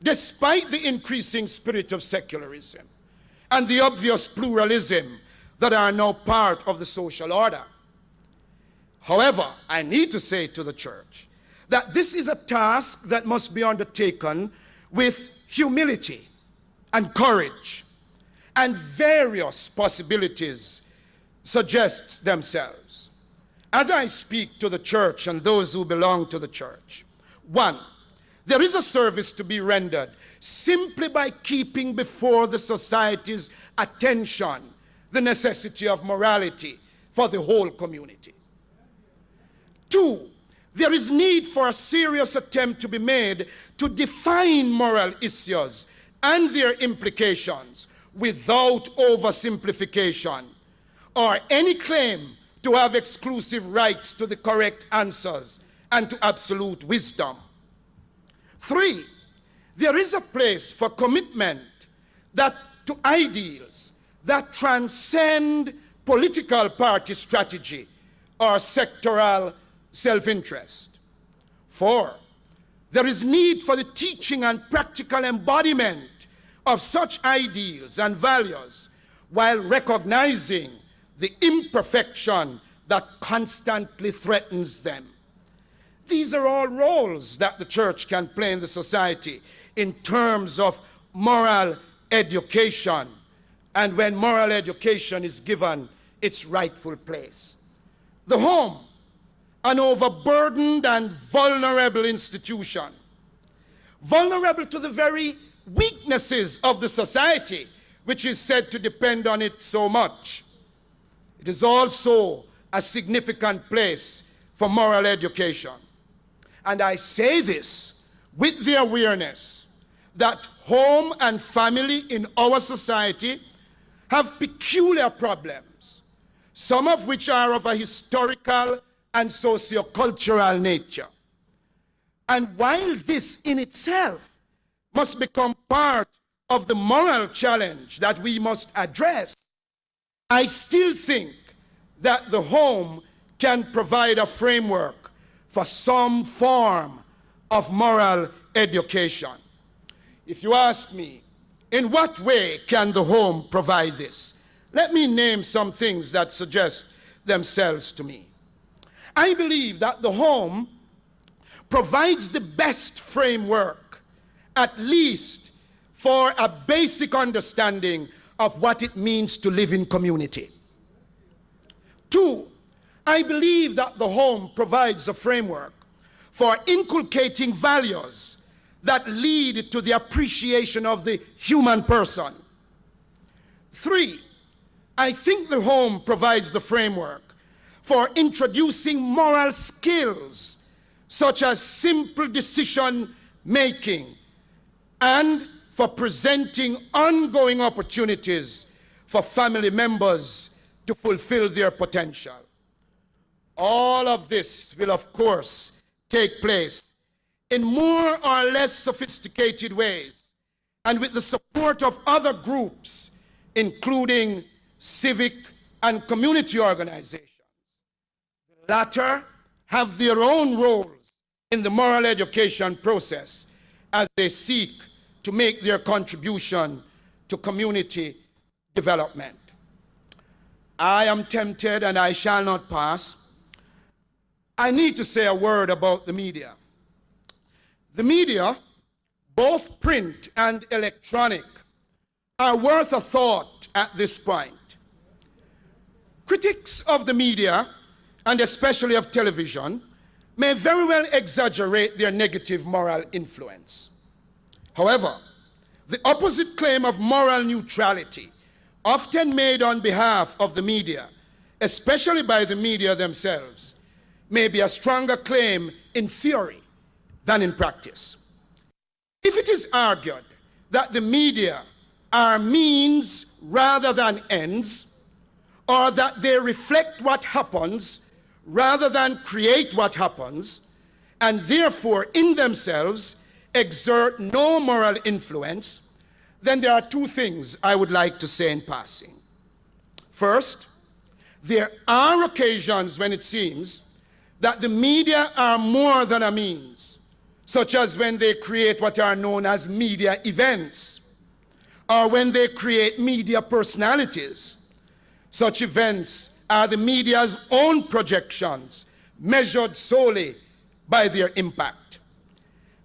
despite the increasing spirit of secularism and the obvious pluralism that are now part of the social order. However, I need to say to the church that this is a task that must be undertaken with humility and courage, and various possibilities suggest themselves as I speak to the church and those who belong to the church. One, there is a service to be rendered simply by keeping before the society's attention the necessity of morality for the whole community. Two, there is need for a serious attempt to be made to define moral issues and their implications without oversimplification or any claim to have exclusive rights to the correct answers and to absolute wisdom. Three, there is a place for commitment to ideals that transcend political party strategy or sectoral self-interest. Four, there is need for the teaching and practical embodiment of such ideals and values while recognizing the imperfection that constantly threatens them. These are all roles that the church can play in the society in terms of moral education, and when moral education is given its rightful place. The home, an overburdened and vulnerable institution, vulnerable to the very weaknesses of the society, which is said to depend on it so much. It is also a significant place for moral education. And I say this with the awareness that home and family in our society have peculiar problems, some of which are of a historical and socio-cultural nature. And while this in itself must become part of the moral challenge that we must address, I still think that the home can provide a framework for some form of moral education. If you ask me, in what way can the home provide this? Let me name some things that suggest themselves to me. I believe that the home provides the best framework, at least for a basic understanding of what it means to live in community. Two, I believe that the home provides a framework for inculcating values that lead to the appreciation of the human person. Three, I think the home provides the framework for introducing moral skills such as simple decision making and for presenting ongoing opportunities for family members to fulfill their potential. All of this will, of course, take place in more or less sophisticated ways and with the support of other groups, including civic and community organizations. The latter have their own roles in the moral education process as they seek to make their contribution to community development. I am tempted, and I shall not pass. I need to say a word about the media. The media, both print and electronic, are worth a thought at this point. Critics of the media, and especially of television, may very well exaggerate their negative moral influence. However, the opposite claim of moral neutrality, often made on behalf of the media, especially by the media themselves, may be a stronger claim in theory than in practice. If it is argued that the media are means rather than ends, or that they reflect what happens rather than create what happens, and therefore in themselves exert no moral influence, then there are two things I would like to say in passing. First, there are occasions when it seems that the media are more than a means, such as when they create what are known as media events, or when they create media personalities. Such events are the media's own projections, measured solely by their impact.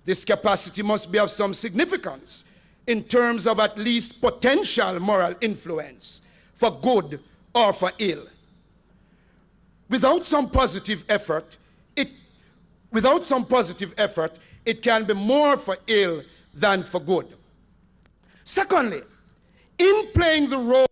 This capacity must be of some significance in terms of at least potential moral influence, for good or for ill. Without some positive effort, it can be more for ill than for good. Secondly, in playing the role,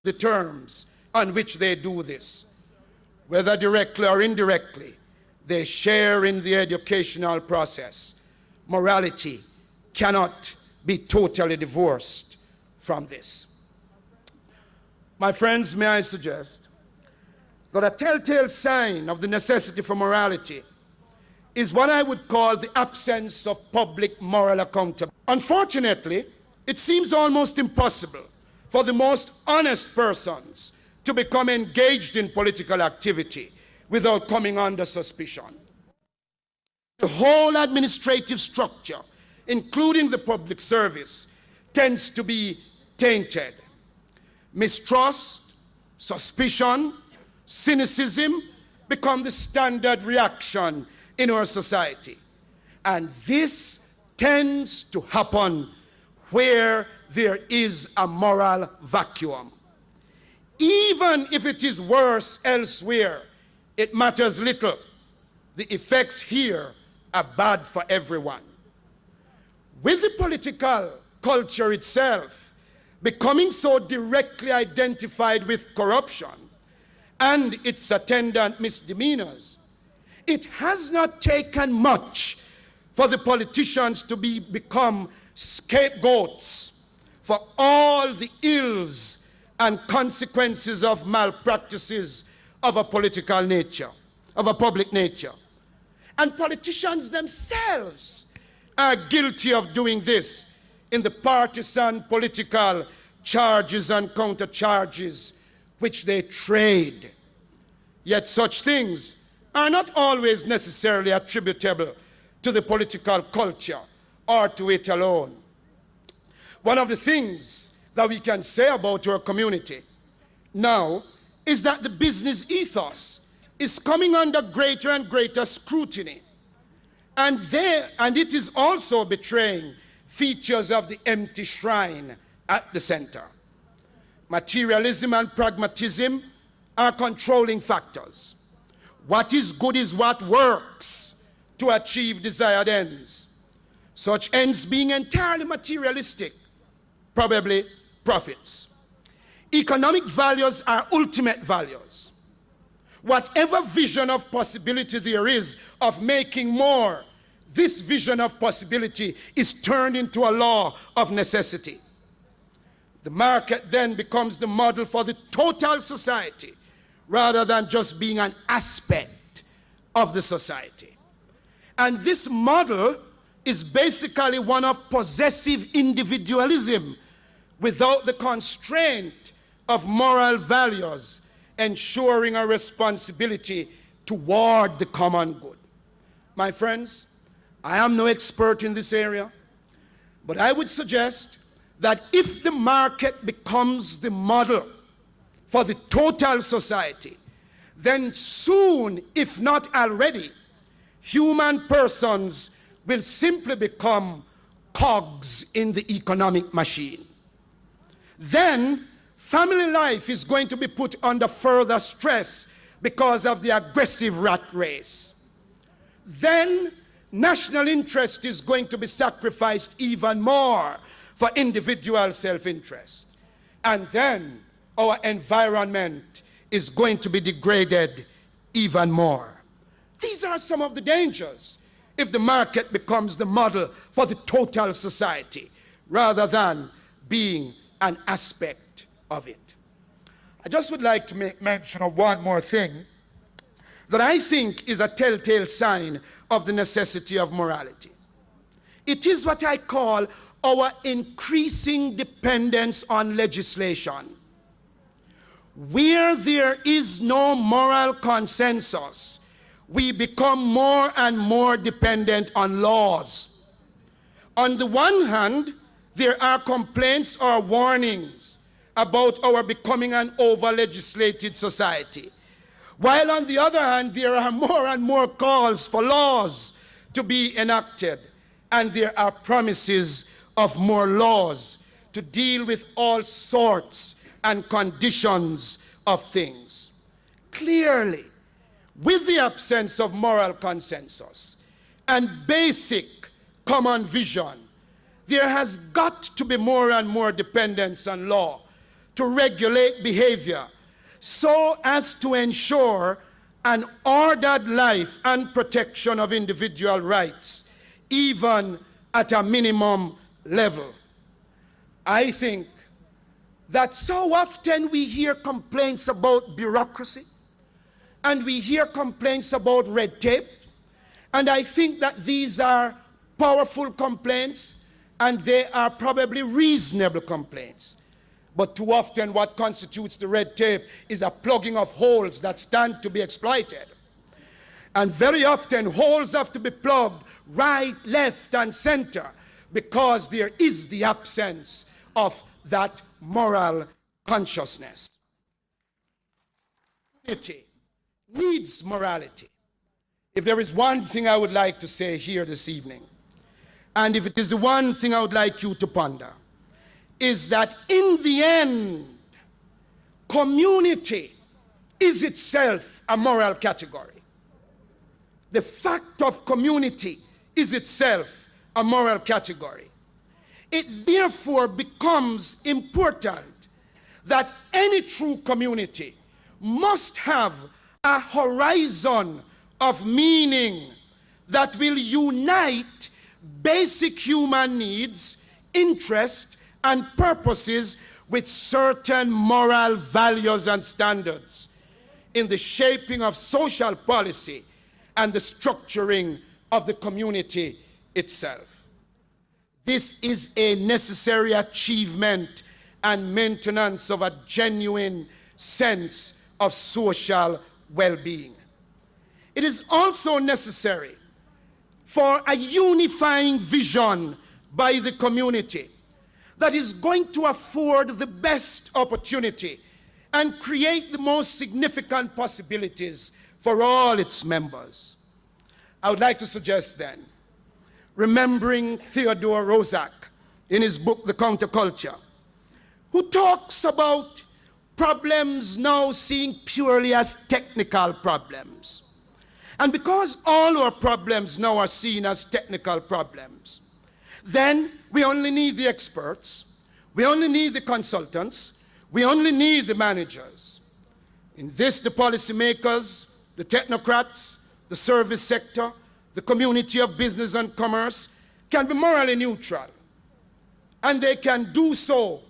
the terms on which they do this, whether directly or indirectly, they share in the educational process. Morality cannot be totally divorced from this. My friends, may I suggest that a telltale sign of the necessity for morality is what I would call the absence of public moral accountability. Unfortunately, it seems almost impossible for the most honest persons to become engaged in political activity without coming under suspicion. The whole administrative structure, including the public service, tends to be tainted. Mistrust, suspicion, cynicism become the standard reaction in our society. And this tends to happen where there is a moral vacuum. Even if it is worse elsewhere, it matters little. The effects here are bad for everyone. With the political culture itself becoming so directly identified with corruption and its attendant misdemeanors, it has not taken much for the politicians to become scapegoats for all the ills and consequences of malpractices of a political nature, of a public nature. And politicians themselves are guilty of doing this in the partisan political charges and countercharges which they trade. Yet such things are not always necessarily attributable to the political culture or to it alone. One of the things that we can say about our community now is that the business ethos is coming under greater and greater scrutiny. And it is also betraying features of the empty shrine at the center. Materialism and pragmatism are controlling factors. What is good is what works to achieve desired ends. Such ends being entirely materialistic, probably profits. Economic values are ultimate values. Whatever vision of possibility there is of making more, this vision of possibility is turned into a law of necessity. The market then becomes the model for the total society, rather than just being an aspect of the society. And this model is basically one of possessive individualism without the constraint of moral values, ensuring a responsibility toward the common good. My friends, I am no expert in this area, but I would suggest that if the market becomes the model for the total society, then soon, if not already, human persons will simply become cogs in the economic machine. Then family life is going to be put under further stress because of the aggressive rat race. Then national interest is going to be sacrificed even more for individual self-interest. And then our environment is going to be degraded even more. These are some of the dangers if the market becomes the model for the total society rather than being an aspect of it. I just would like to make mention of one more thing that I think is a telltale sign of the necessity of morality. It is what I call our increasing dependence on legislation. Where there is no moral consensus, we become more and more dependent on laws. On the one hand, there are complaints or warnings about our becoming an over-legislated society, while on the other hand, there are more and more calls for laws to be enacted, and there are promises of more laws to deal with all sorts and conditions of things. Clearly, with the absence of moral consensus and basic common vision, there has got to be more and more dependence on law to regulate behavior so as to ensure an ordered life and protection of individual rights, even at a minimum level. I think that so often we hear complaints about bureaucracy, and we hear complaints about red tape, and I think that these are powerful complaints, and they are probably reasonable complaints. But too often what constitutes the red tape is a plugging of holes that stand to be exploited. And very often holes have to be plugged right, left, and center because there is the absence of that moral consciousness. Unity needs morality. If there is one thing I would like to say here this evening, and if it is the one thing I would like you to ponder, is that in the end, community is itself a moral category. The fact of community is itself a moral category. It therefore becomes important that any true community must have a horizon of meaning that will unite basic human needs, interests, and purposes with certain moral values and standards in the shaping of social policy and the structuring of the community itself. This is a necessary achievement and maintenance of a genuine sense of social well-being. It is also necessary for a unifying vision by the community that is going to afford the best opportunity and create the most significant possibilities for all its members. I would like to suggest then, remembering Theodore Roszak in his book, The Counterculture, who talks about problems now seen purely as technical problems. And because all our problems now are seen as technical problems, then we only need the experts, we only need the consultants, we only need the managers. In this, the policymakers, the technocrats, the service sector, the community of business and commerce can be morally neutral. And they can do so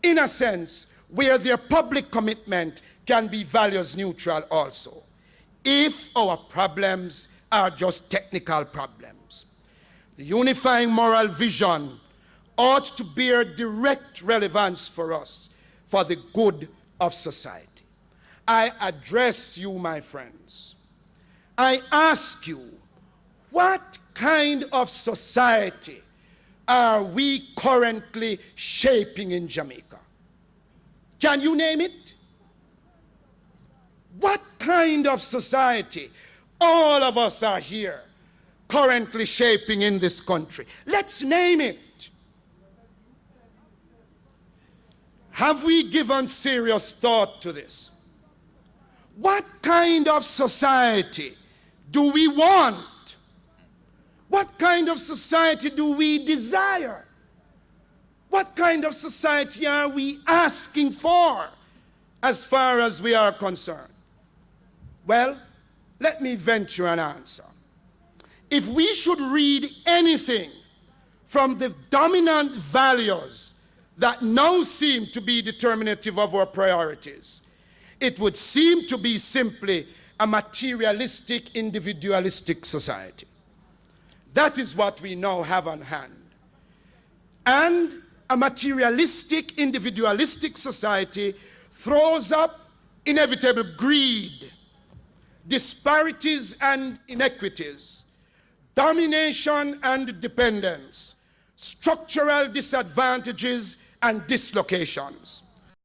in a sense where their public commitment can be values neutral also, if our problems are just technical problems. The unifying moral vision ought to bear direct relevance for us, for the good of society. I address you, my friends. I ask you, what kind of society are we currently shaping in Jamaica? Can you name it? What kind of society all of us are here currently shaping in this country? Let's name it. Have we given serious thought to this? What kind of society do we want? What kind of society do we desire? What kind of society are we asking for as far as we are concerned? Well, let me venture an answer. If we should read anything from the dominant values that now seem to be determinative of our priorities, it would seem to be simply a materialistic, individualistic society. That is what we now have on hand. And a materialistic, individualistic society throws up inevitable greed. disparities and inequities, domination and dependence, structural disadvantages and dislocations.